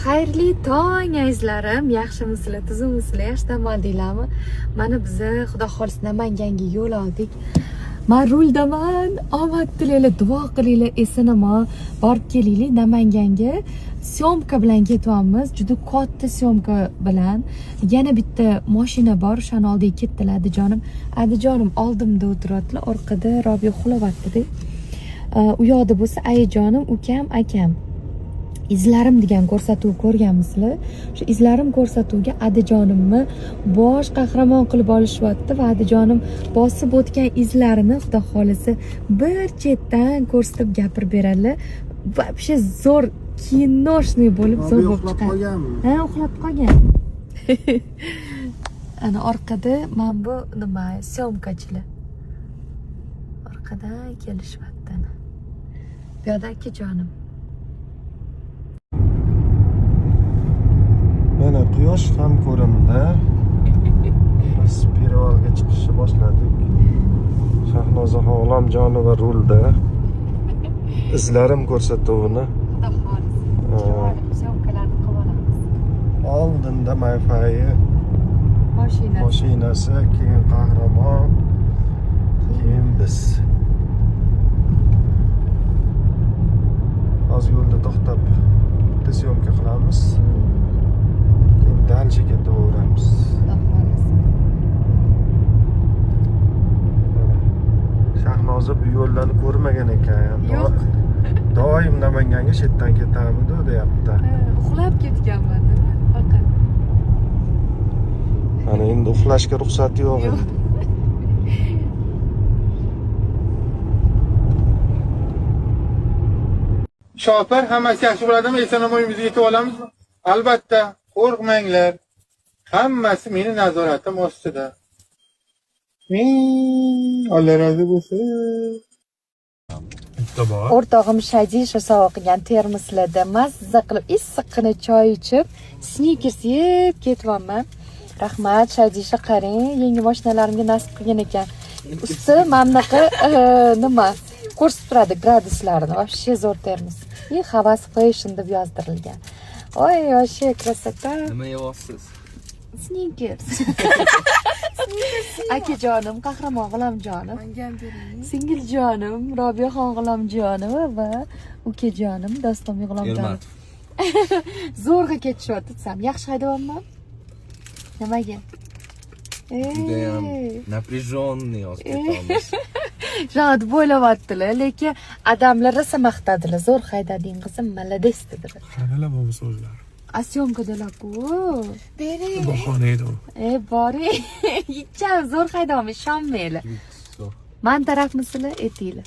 Xayrli tong azizlarim, yaxshimisizlar, tuzukmisizlar, yaxshi dam oldinglarmi? Mana biza xudo xolisa Namanganga yo'l oldik. Men ruldaman, omad tilanglar, duo qilinglar, esinamo borib kelinglar Namanganga. Syomka bilan ketyapmiz, juda katta syomka bilan. Yana bitta mashina bor, o'shani oldiga ketdilar Adijonim. Adijonim oldimda o'tiradilar, orqada Robiya uxlayapti. U yoqda bo'lsa ayajonim, ukam, akam. İzlarim degan ko'rsatuv ko'rganmisizlar? Shu izlarim ko'rsatuviga Adijonimni bosh qahramon qilib olishyapti va Adijonim bosib o'tgan izlarini xudo xolisa bir chetdan ko'rsatib gapirib beradilar. Вообще zo'r kinoshniy bo'lib zo'r bo'lib chiqadi. Ha, uxlab qolgan. Ana orqada men bu nima, syomkachilar. Orqadan kelishyapti. Bu yoqda akajonim. Mana quyosh ham ko'rindi. Biz Pervolga chiqishni boshladik. Shahnozaxon Olamjonova rulda. İzlarim ko'rsatuvini. Xudo xolisa. Syomkalarni qilib olamiz. Oldinda Mayfai mashinasi, keyin qahramon, keyin biz. Hozir yo'lda to'xtab bitta syomka qilamiz. Dalga ketaveramiz. Shahnoza bu yo'llarni ko'rmagan ekan. Yo'q. Doim Namanganga chetdan ketamidi deyapti. Uxlab ketganman, faqat. Ana endi uxlashga ruxsat yo'q. Shopar hammasi yaxshi bo'ladimi? Eson-omonimizga yetib olamizmi? Albatta. Qo'rqmanglar. Hammasi meni nazoratim ostida. Alloh rozi bo'lsin. O'rtog'im Shadisha sovg'a qilgan termoslarda mazza qilib issiqqina choy ichib, snikers yeb ketyapman. Rahmat Shadisha, qarang, yangi mashinalarimga nasib qilgan ekan. Usti mamnaqa nima? Ko'rsatib turadi graduslarini. Вообще zo'r termos. Havas fashion deb yozdirilgan. Oy, вообще krasota. Nima yeyapsiz? Snickers. Akajonim, qahramon g'ulomjonim. Menga ham bering. Singiljonim, Robiyaxon g'ulomjonova va ukajonim, Doston g'ulomjonov. Zo'rg'a ketishyapti desam, yaxshi haydayapman. Nimaga? Judayam напряженный yozib ketamiz. Jad bo'layaptilar, lekin odamlar rosa maqtadilar. Zo'r haydading qizim, malades dedilar. Qanalar bu so'zlar? Asyomkadalar-ku. Bering. Bahona edi u. Boring. Yecham zo'r haydayapman, ishonmanglar. Men tarafmisizlar, aytinglar.